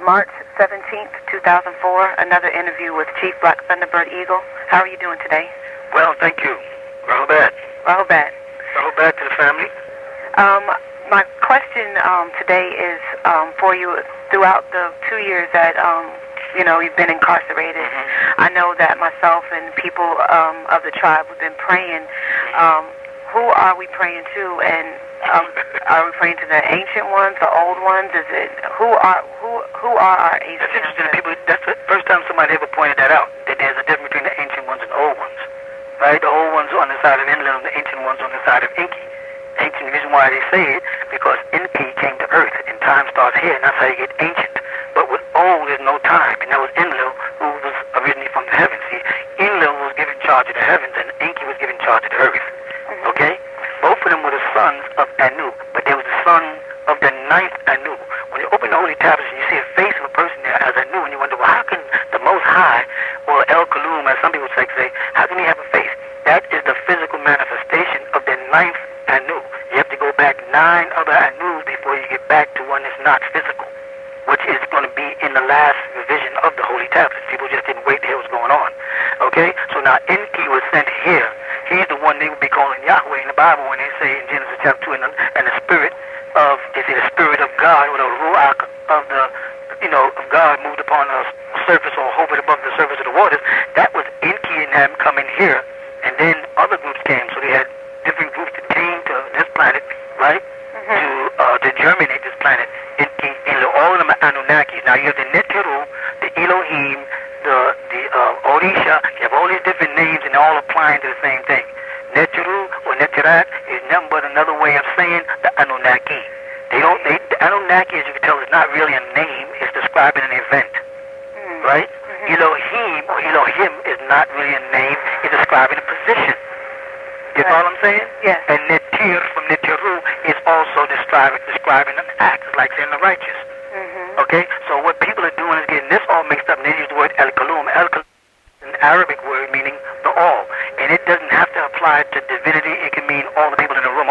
March 17th, 2004, another interview with Chief Black Thunderbird Eagle. How are you doing today? Well, thank you. Rahubat. Rahubat. Rahubat to the family. My question today is for you. Throughout the 2 years that you've been incarcerated, I know that myself and people of the tribe have been praying. Who are we praying to? And are we praying to the ancient ones, the old ones? Is it who are our ancient? That's interesting. People. That's the first time somebody ever pointed that out. That there's a difference between the ancient ones and the old ones. Right? The old ones on the side of Inland, the ancient ones on the side of Inky. Ancient. The reason why they say it because Inky came to Earth and time starts here, and that's how you get ancient. But with old, there's no time, and that was Enlil, who was originally from the heavens. See, Enlil was given charge of the heavens, and Inky was given charge of the earth. Okay? Both of them were the sons of Anu, but they was the son of the ninth Anu. When you open the Holy Tablets and you see a face of a person there as Anu, and you wonder, well, how can the Most High, or El Kalum, as some people say, how can he have a face? That is the physical manifestation of the ninth Anu. You have to go back 9 other Anus before you get back to one that's not physical, which is going to be in the last revision of the Holy Tablets. People just didn't wait to hear what's going on. Okay? So now Enki was sent here. He's the one they would be calling Yahweh in the Bible when they say in Genesis chapter 2, and the spirit of, they say the spirit of God, or the Ruach of the, of God moved upon the surface or hovered above the surface of the waters. That was Enki and them coming here. And then other groups came. So they had different groups that came to this planet, right? To germinate this planet. Enki, all of them are Anunnakis. Now you have the Netiru, the Elohim, the Orisha. You have all these different names and they're all applying to the same thing. Netiru or Netirat is nothing but another way of saying the Anunnaki. The Anunnaki, as you can tell, is not really a name. It's describing an event, right? Elohim or Elohim is not really a name. It's describing a position. You follow what I'm saying? Yes. And Netir from Netiru is also describing an act. It's like saying the righteous. Okay? So what people are doing is getting this all mixed up, and they use the word El Kalum. El Kalum is an Arabic word meaning the all. And it doesn't have to apply to divinity. It can mean all the people in the room.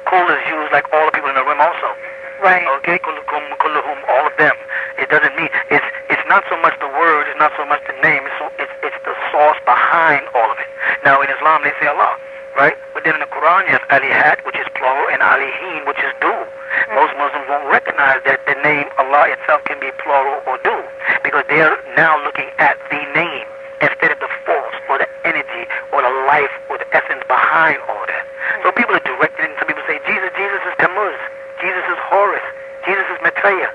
Kul is used like all the people in the room also. Right. Okay? Kullukum, kulluhum, all of them. It doesn't mean, it's not so much the word, it's not so much the name, it's the source behind all of it. Now in Islam they say Allah. Right? But then in the Quran you have Alihat, which is plural, and Alihin, which is dual. Most Muslims won't recognize that the name Allah itself can be plural or dual, because they're now looking at the name instead of the force or the energy or the life or the essence behind all that. So people are directed, and some people say Jesus is Tammuz, Jesus is Horus, Jesus is Maitreya,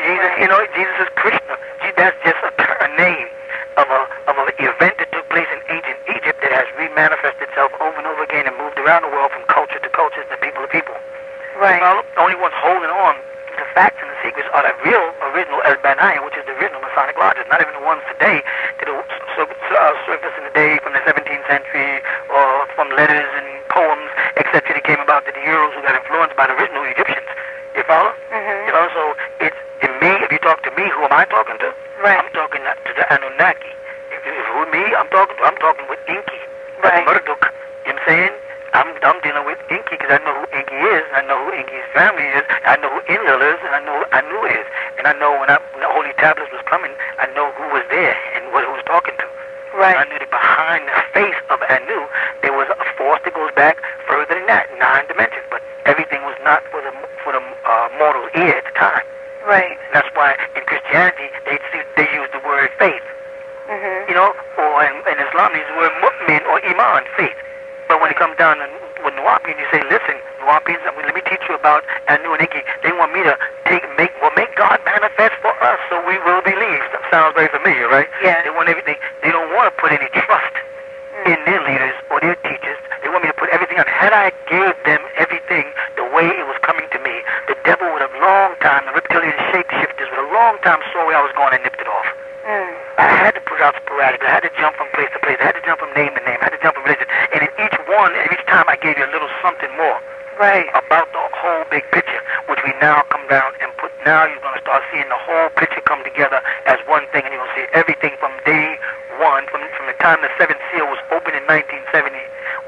Jesus is Krishna. That's just a name of an event that took place in ancient Egypt that has remanifested itself over and over again and moved around the world from culture to culture to people to people. Right. The only ones holding on to the facts and the secrets are the real original El-Banai, which is the original Masonic lodges, not even the ones today that surface in the day from the 17th century or from letters and poems, etc. that came about to the Euros who got influenced by the original Egyptians. You follow? So it's in me. If you talk to me, who am I talking to? Right. I'm talking to the Anunnaki. If with me, I'm talking with Inky. Right. Marduk. You know what I'm saying? I'm dealing with Inky because I know who Inky is, and I know who Inky's family is, I know who Enlil is, and I know who Anu is. And I know when the Holy Tablets was coming, I know who was there and what it was talking to. Right. I knew that behind the face of Anu, there was a force that goes back further than that, 9 dimensions. But everything was not for the mortal ear at the time. Right. That's why in Christianity they use the word faith. Or in Islam they use the word mu'min or iman, faith. But when it comes down to with Nuwabian, you say, listen, Nuwabians, let me teach you about Anu and Inky. They want me to make God manifest for us so we will believe. That sounds very familiar, right? Yeah. They want everything. They don't want to put any trust in their leaders or their teachers. They want me to put everything on. Had I gave them everything the way it was coming to me, the devil would have long time, the reptilian shapeshifters would have long time saw where I was going and nipped it off. I had to put out sporadically. I had to jump from place to place. I had to jump from name to name. I had to jump from religion. And in each one, and each time I gave you a little something more. Right. About the whole big picture, which we now come down and put. Now you're going to start seeing the whole picture come together as one thing, and you're going to see everything from day one, from the time the 7th seal was opened in 1970,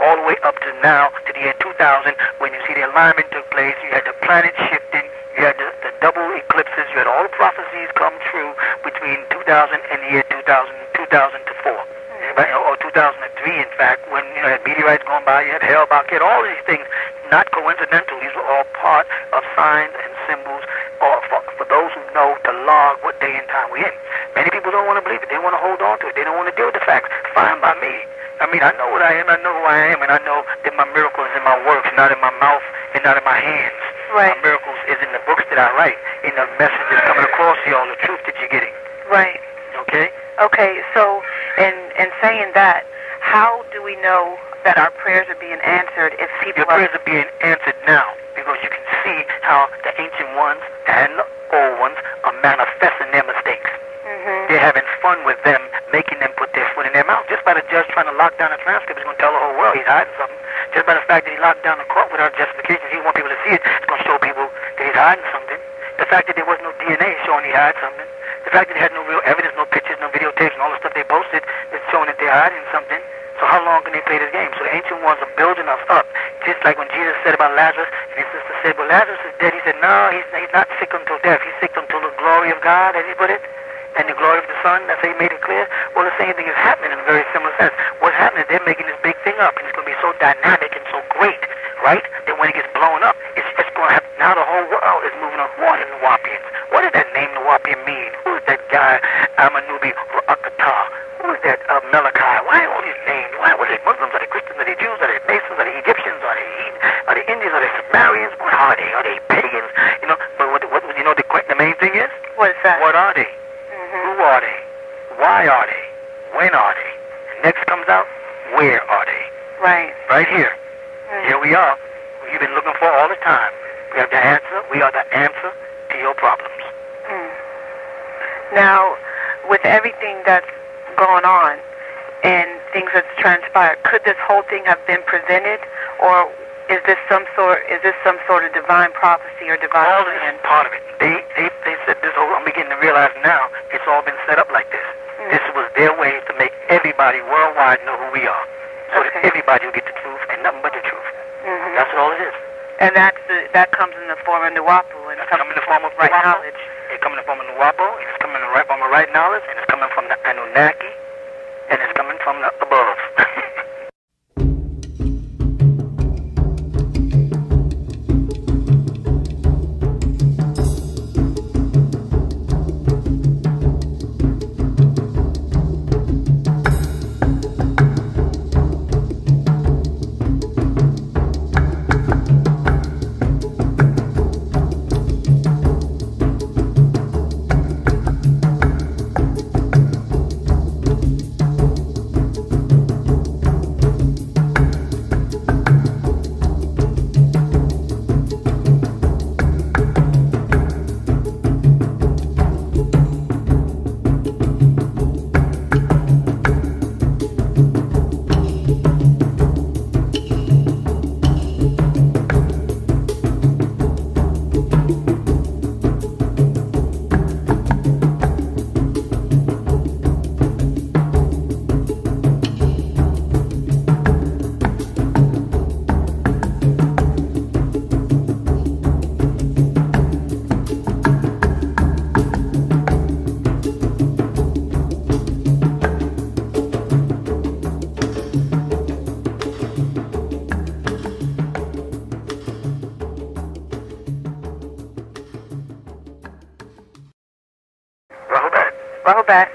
all the way up to now, to the year 2000, when you see the alignment took place. You had the planet shifting. You had the double eclipses. You had all the prophecies come true. or 2003, in fact, when you had meteorites going by, you had Hale-Bopp, you had all these things, not coincidental. These were all part of signs and symbols, or for those who know to log what day and time we're in. Many people don't want to believe it. They want to hold on to it. They don't want to deal with the facts. Fine by me. I mean, I know what I am. I know who I am, and I know that my miracle is in my works, not in my mouth and not in my hands. Right. My miracles is in the books that I write, in the messages coming across to y'all, the truth that you're getting. Right. Okay? Okay, so in saying that, how do we know that our prayers are being answered if people Your prayers are being answered now, because you can see how the ancient ones and the old ones are manifesting their mistakes. They're having fun with them, making them put their foot in their mouth. Just by the judge trying to lock down the transcript, he's going to tell the whole world he's hiding something. Just by the fact that he locked down the court without justification, he wants people to see it, it's going to show people that he's hiding something. The fact that there was no DNA is showing he hid something. The fact that they had no real evidence, no pictures, no videotapes, and all the stuff they posted is showing that they're hiding something. So how long can they play this game? So the ancient ones are building us up. Just like when Jesus said about Lazarus, and his sister said, well, Lazarus is dead. He said, no, he's not sick until death. He's sick until the glory of God, as he put it, and the glory of the Son. That's how he made it clear. Well, the same thing is happening in a very similar sense. What's happening is they're making this big thing up, and it's going to be so dynamic and so great, right, that when it gets blown up, it's going to have, now the whole world is moving on. What are Nuwabians? What does that name Nuwabian mean? Who is that guy, Amanubi Ru'akata? Who is that Malachi? Why all these names? Why were they Muslims? Are they Christians? Are they Jews? Are they Masons? Are they Egyptians? Are they Indians? Are they Sumerians? What are they? Are they pagans? You know, but what you know the main thing is? What is that? What are they? Who are they? Why are they? When are they? Next comes out, where are they? Right. Right here. Here we are. You've been looking for all the time. We have the answer. We are the answer to your problems. Now, with everything that's going on and things that's transpired, could this whole thing have been prevented, or is this some sort of divine prophecy or divine all this is part of it. They said this whole, I'm beginning to realize now, it's all been set up like this. This was their way to make everybody worldwide know who we are. So that everybody will get the truth and nothing but the truth. That's all it is. And that comes in the form of Nuwapu, and it comes in the form of right knowledge. It's coming in the form of Nuwapu, and it's coming in the form of right knowledge, and it's coming from the Anunnaki, and it's coming from the above. Rahubat.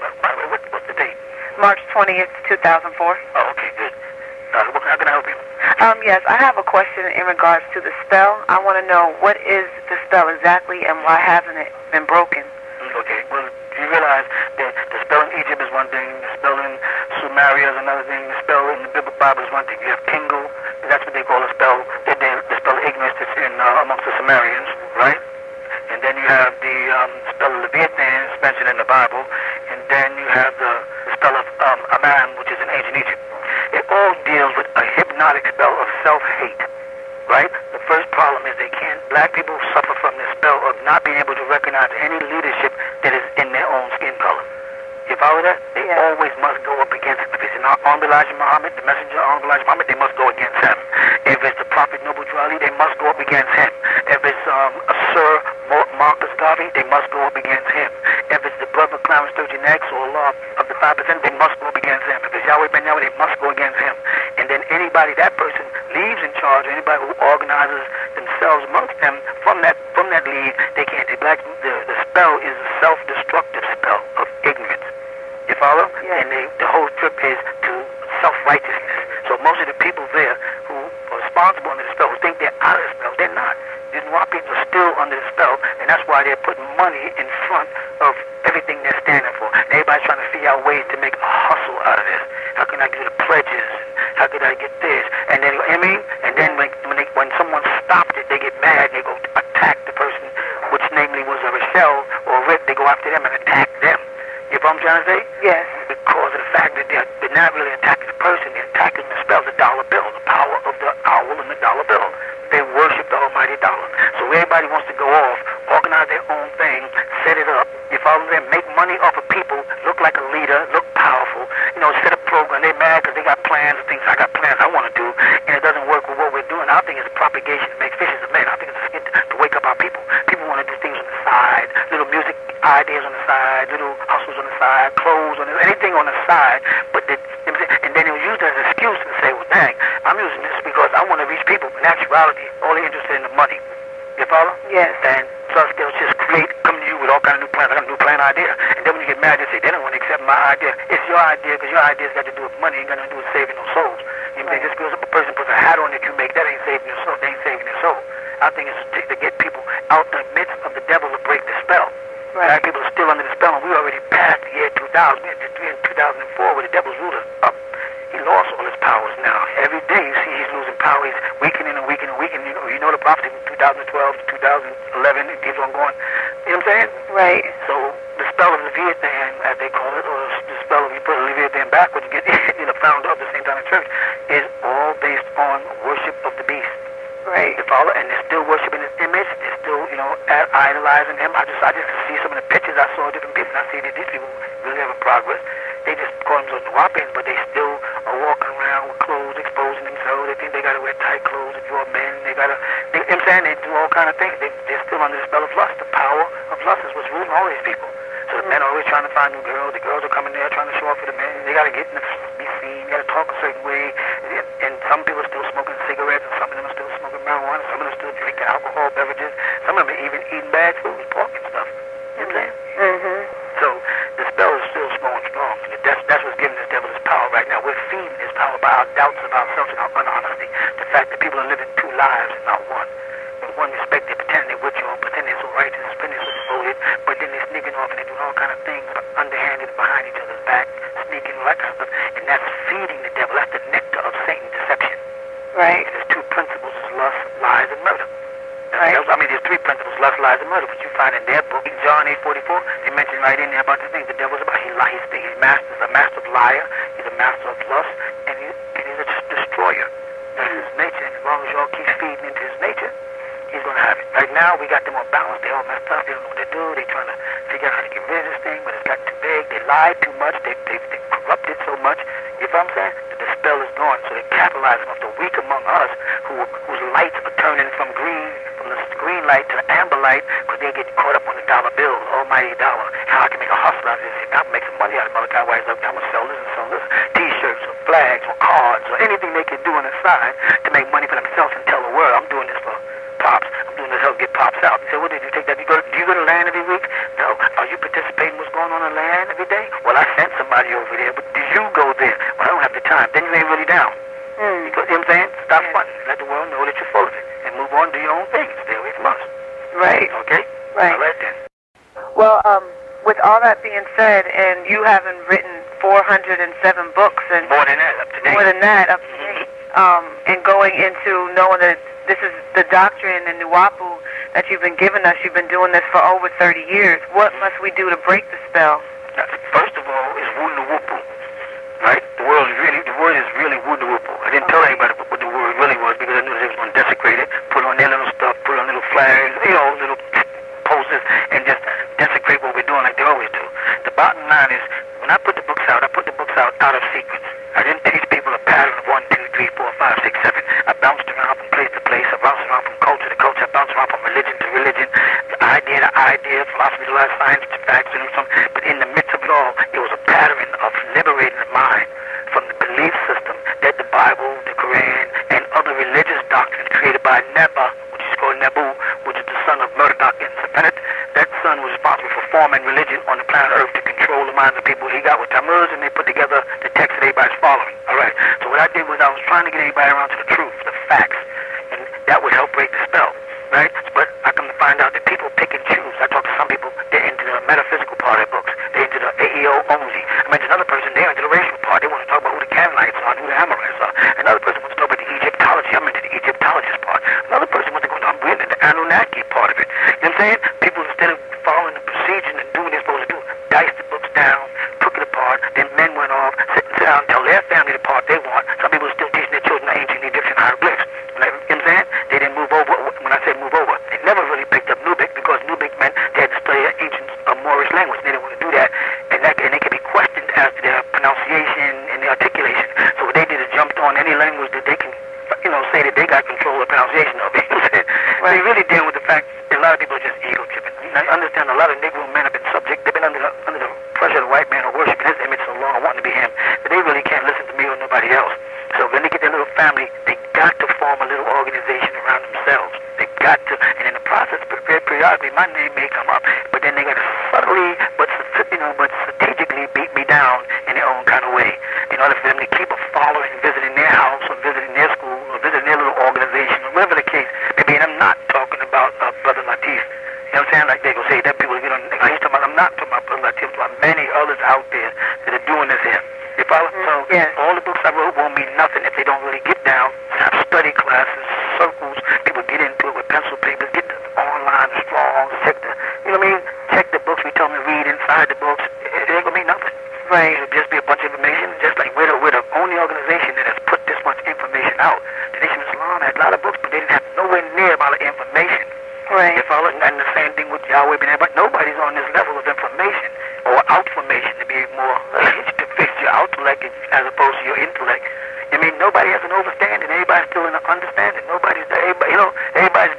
What's the date? March 20th, 2004. Oh, okay, good. How can I help you? Yes, I have a question in regards to the spell. I want to know, what is the spell exactly, and why hasn't it been broken? Okay, well, you realize that the spell in Egypt is one thing, the spell in Sumeria is another thing, the spell in the Bible is one thing. You have Kingu, that's what they call a spell, the spell of ignorance that's in amongst the Sumerians, right? And then you have the spell of Leviathan, it's mentioned in the Bible, and then you have the spell of Aman, which is in ancient Egypt. It all deals with a hypnotic spell of self-hate, right? The first problem is black people suffer from this spell of not being able to recognize any leadership that is in their own skin color. You follow that? They always must go up against it. If it's Honorable Elijah Muhammad, the messenger Honorable Elijah Muhammad, they must go against him. If it's the Prophet Noble Drew Ali, they must go up against him. If it's a Sir Marcus Garvey, they must go up against him. If it's the brother Clarence Sturgeon X or Allah of the 5%, they must go up against him. If it's Yahweh Ben anybody who organizes themselves amongst them from that league, they can't. The spell is a self-destructive spell of ignorance. You follow? Yes. And the whole trip is to self-righteousness. So most of the people there who are responsible under the spell, who think they're out of the spell, they're not. The Nuwabians are still under the spell, and that's why they're putting money in front of everything they're standing for. And everybody's trying to figure out ways to make a hustle out of this. How can I do the pledges? How could I get this? And then, I mean, and then when someone stopped it, they get mad and they go attack the person, which namely was a Rochelle or Rip. They go after them and attack them. You know what I'm trying to say? Yes. Because of the fact that they're not really attacking the person, they're attacking the spell, the dollar bill, the power of the owl and the dollar bill. They worship the almighty dollar. So everybody wants to go off, organize their own thing, set it up. You follow them, make money off of people, look like a leader, look powerful. You know, set a program. They're mad because they got plans and things. I got plans I want to do, and it doesn't work with what we're doing. I think it's propagation to make fishes of men. I think it's a skit to wake up our people. People want to do things on the side, little music ideas on the side, little hustles on the side, clothes on the, anything on the side. But and then they'll use that as an excuse and say, well, dang, I'm using this because I want to reach people. In actuality, all they're interested in the money. You follow? Yes. And so they'll just come to you with all kind of new plans. I got a new plan idea. And then when you get mad, they say, they don't want to accept my idea. It's your idea because your idea's got to do with money. Ain't got nothing to do with saving no souls. You know, just because a person puts a hat on that you make, that ain't saving your soul. They ain't saving their soul. I think it's to get people out the midst of the devil to break the spell. Right. Black people are still under the spell, and we already passed the year 2000. We're in 2004 where the devil's ruled us up. He lost all his powers now. Every day you see he's losing power. He's weakening and weakening and weakening. You know the prophecy from 2012 to 2011. It keeps on going. You know what I'm saying? Right. So the spell of Leviathan, as they call it, or the spell of, you put Leviathan backwards, you get found up at the same time in church, is all based on worship of the beast. Right. You follow? And they're still worshiping his image. They're still, idolizing him. I just see some of the pictures I saw of different people, and I see that these people really have a progress. They just call themselves Nuwabians, but they still are walking around with clothes, exposing themselves. They think they got to wear tight clothes if you're a man. You know what I'm saying? They do all kind of things. They're still under the spell of lust. The power of lust is what's ruling all these people. So the men are always trying to find new girls. The girls are coming there trying to show off for the men. They got to be seen. They got to talk a certain way. And some people are still smoking cigarettes, and some of them are still smoking marijuana. Some of them are still drinking alcohol beverages. Some of them are even eating bad food, pork and stuff. You know what I'm saying? Mm-hmm. So the spell is still small and strong. That's what's giving this devil his power right now. We're feeding his power by our doubts of ourselves and our unhonesty. The fact that people are living two lives and not one. In one respect, they're pretending they're with you, pretending they're so righteous, pretending they're so devoted, but then they're sneaking off and they're doing all kind of things underhanded behind each other's back, sneaking, all that kind of stuff. And that's feeding the devil. That's the nectar of Satan, deception. Right. And there's two principles: lust, lies, and murder. Right. I mean, there's three principles: lust, lies, and murder, which you find in their book, John 8:44. They mention right in there about the things the devil's about. He's a master of liar. He's a master of lust, and he's a destroyer. That's his nature. And as long as y'all keep feeding into his nature, he's going to have it. Right now, we got them all balanced. They're all messed up. They don't know what to do. They're trying to figure out how to get rid of this thing, but it's gotten too big. They lied too much. They corrupted so much. You know what I'm saying? That the spell is gone. So they're capitalizing off the weak among us whose lights are turning from the green light to the amber light because they get caught up on the dollar bill, the almighty dollar. How I can make a hustle out of this. I can make some money out of Malachi White's up. I'm going to sell this and sell this. T-shirts or flags or cards or anything they can do on the side to make money for themselves and tell the world, I'm doing this for Pops. I'm doing this to help get Pops out. You say, what did you take that? Do you go to land every week? No. Are you participating in what's going on land every day? Well, I sent somebody over there, but do you go there? Well, I don't have the time. Then you ain't really down. Because, you know what I'm saying? Stop fronting. Let the world know that you're full of it. And move on, do your own thing. Stay away from us. Right. Okay? Right. All right, then. Well, with all that being said, and you having written 407 books and more than that, up to date. And going into knowing that this is the doctrine in Nuwapu that you've been giving us, you've been doing this for over 30 years. What must we do to break the spell? First of all, is Nuwapu, right? The word is really Nuwapu. I didn't tell anybody what the word really was because I knew they was going to desecrate it, put on their little stuff, put on little flags, little posters, and just desecrate what we're doing like they always do. The bottom line is, when I put the books out out of sequence. I didn't teach people a pattern of 1, 2, 3, 4, 5, 6, 7. I bounced around from place to place. I bounced around from culture to culture. I bounced around from religion to religion, idea to idea, philosophy to life, science to facts, and something. But in the midst of it all, it was a pattern of liberating the mind from the belief system that the Bible, the Quran, and other religious doctrines following. All right. So what I did was I was trying to get everybody around to the truth, the facts, and that would help break the spell, right? But I come to find out that people pick and choose. I talked to some people, they're into the metaphysical part of their books. They're into the AEO only. I mentioned another person, they're into the racial part. They want to talk about who the Canaanites are and who the Amorites are. Another person wants to talk about the Egyptology. I'm into the Egyptologist part. Another person wants to go, I'm into the Anunnaki part of it. You know what I'm saying? People, instead of following the procedure and doing what they're supposed to do, diced the books down, took it apart, then men went off, sit down, tell their family the part they want. Some people are still teaching their children the ancient Egyptian hieroglyphs. You know what I'm saying? They didn't move over. When I say move over, they never really picked up Nubic, because Nubic meant they had to study the ancient Moorish language. They didn't want to do that, and they could be questioned as to their pronunciation and their articulation. So what they did is jumped on any language that they can, say that they got control of the pronunciation of it. Right. They really dealing with the fact that a lot of people are just ego tripping. I understand a lot of Negro men have been subject. They've been under the pressure of the white man or worshiping his image so long, wanting to be him, but they really can't listen to me or nobody else. So when they get their little family, they got to form a little organization around themselves. They got to, and in the process, periodically, my name may come up, but then they got to subtly, but strategically beat me down in their own kind of way, in order for them to keep a following, visiting their house or visiting their school or visiting their little organization or whatever the case. Maybe, and I'm not talking about Brother Latif. You know what I'm saying? Like they go say that people get on. I'm not talking about Brother Latif. I'm talking about many others out there that are doing this here. If I was, so all the books I wrote won't mean nothing if they don't really get down, have study classes, circles, people get into it with pencil papers, get the online strong, check the, you know what I mean? Check the books we tell them to read inside the books. It ain't gonna mean nothing. Right. It'll just be a bunch of information, just like we're the only organization that has put this much information out. The Nation of Islam had a lot of books, but they didn't have nowhere near amount of information. Right. If I look, and the same thing with Yahweh, but nobody's on this level of information or outformation to be more to fix your intellect as opposed to your intellect. I mean, nobody has an overstanding. Everybody's still in an understanding. Everybody's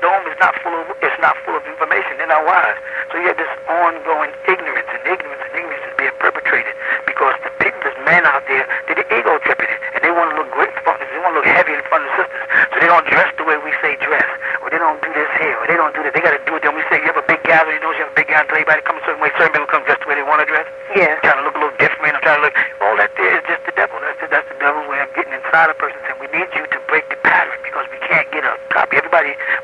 dome is not full of information. They're not wise. So you have this ongoing ignorance, and ignorance is being perpetrated because the people, there's men out there, they're the ego tripping it, and they want to look great in front of, they want to look heavy in front of the sisters. So they don't dress the way we say dress, or they don't do this here, or they don't do that. They got to do it. Then we say you have a big gathering, you have a big gathering, everybody come a certain way, certain people come dressed the way they want to dress. Yeah. Trying to look a little different, or trying to look, all that there is just the devil. That's the devil's way of getting inside a person, saying we need you to break the pattern because we can't get a copy.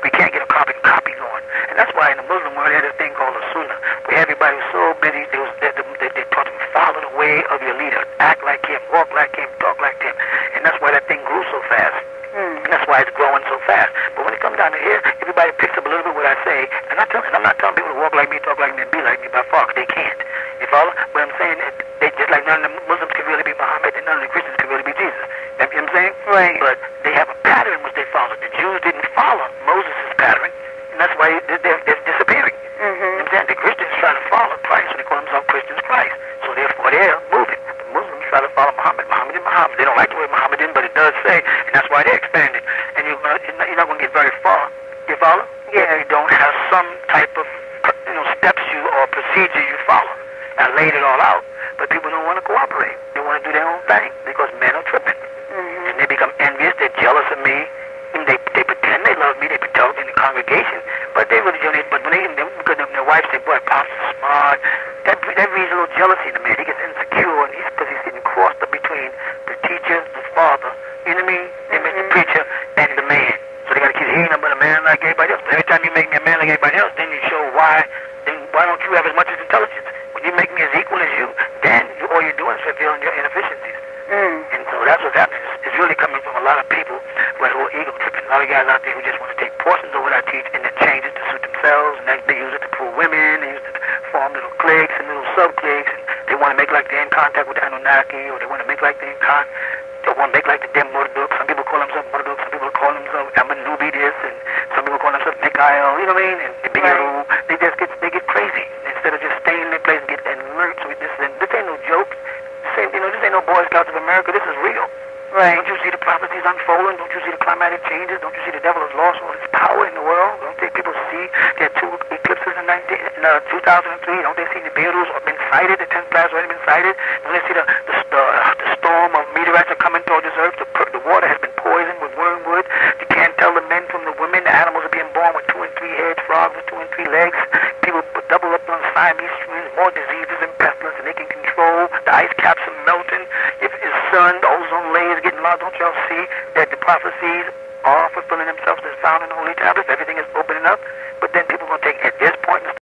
We can't get a copy going. And that's why in the Muslim world they had this thing called a sunnah, where everybody was so busy, they taught them to follow the way of your leader, act like him, walk like him, talk like him. And that's why that thing grew so fast. And that's why it's growing so fast. But when it comes down to here, everybody picks up a little bit what I say. And I'm not telling people to walk like me, talk like me, and be like me by far, because they can't. You follow? But I'm saying that they just like none of the Muslims can really be Muhammad, and none of the Christians can really be Jesus. You know what I'm saying? Right. But they have a pattern which they follow. The Jews didn't follow Moses' pattern, and that's why they're disappearing. You know what I'm saying? The Christians try to follow Christ, so they call themselves Christians Christ. So therefore they're moving. The Muslims try to follow Muhammad. They don't like the word Muhammadan, but it does say, and that's why they're expanding. And you're not going to get very far. You follow? Yeah. If you don't have some type of steps or procedure you follow. I laid it all out, but people don't want to cooperate. They want to do their own thing because men are tripping. And they become envious. They're jealous of me. And they pretend they love me. They pretend in the congregation, but they really don't. But when because their wife say, "Boy, Pop's smart," that breeds a little jealousy in the man. He gets insecure, and because he's sitting crossed up between the teacher, the father. You know what I mean? They make the preacher and the man. So they got to keep hearing him, but a man like everybody else. Every time you make me a man like everybody else, then you show why. Then why don't you have as much as intelligence? When you make me as equal as you, then all you're doing is revealing your inefficiencies. And so that's what's happening. It's really coming from a lot of people who are ego tripping. A lot of guys out there who just want to take portions of what I teach and then change it to suit themselves, and then they use it to pull women, they use it to form little cliques and little sub-cliques, and they want to make like they're in contact with the Anunnaki, or they want to make like they're in contact. They want to make like the Dem Morduk. Some people call themselves Morduk, some people call themselves Amanubi this, and some people call themselves Mikael, you know what I mean? And the Bigaru, they get crazy instead of just staying in their place and get alert. So this ain't no joke. This ain't no Boy Scouts of America. This is real. Right. Don't you see the prophecies unfolding? Don't you see the climatic changes? Don't you see the devil has lost all his power in the world? Don't they people see there are 2 eclipses in 2003? Don't they see the Beirut have been sighted? The 10th class already been sighted? Don't they see the storm of meteorites are coming toward this earth? The water has been poisoned with wormwood. You can't tell the men from the women. The animals are being born with 2 and 3 heads. Frogs with 2 and 3 legs. People double up on Siamese twins. More diseases and pestilence, and they can control. The ice caps are melting. If it's sun, the ozone layer is getting large. Don't y'all see that the prophecies are fulfilling themselves as found in the Holy Tablets? Everything is opening up. But then people are going to take, there's